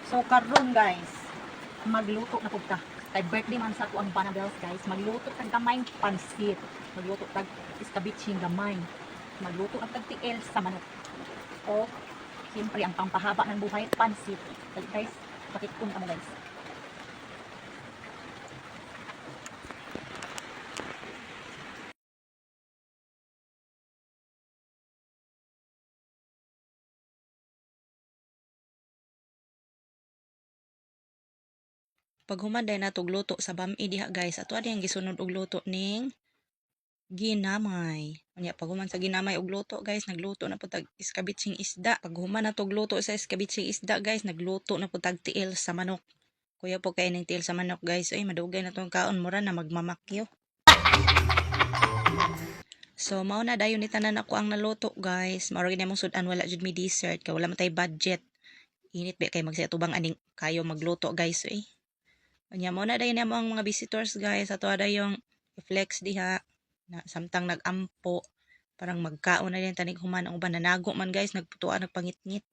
So karon guys, magluto na pud ta. Kay birthday man sa ko ang Banabels guys. Magluto tag gamay pansit. Magluto tag iskabitsing gamay. Magluto ang tag tiil sa manok. O siyempre ang pampahaba ng buhay pansit. Kaya guys, pakikun ka mo guys. Pag humanday na tog luto sa bami diha guys, ato adi ang gisunod og luto ning ginamay. Unya pag human sa ginamay og luto guys, nagluto na pud tag iskabitsing isda. Pag human na tog luto sa iskabitsing isda guys, nagluto na pud tag tiil sa manok. Kuya po kay ning tiil sa manok guys, ay madugay na tong kaon mura na magmamakyo. So mao na dayon ni tanan ako ang naluto guys. Mao ra gid among sudan, wala jud mi dessert kay wala man tay budget. Init ba kay magsiatubang aning kayo magluto guys eh. Anya mo na dayon ang mga visitors guys, ato yung flex diha na samtang nagampo parang magkaon na din tanig human ang uban nanago man guys, nagputuan nagpangitngit.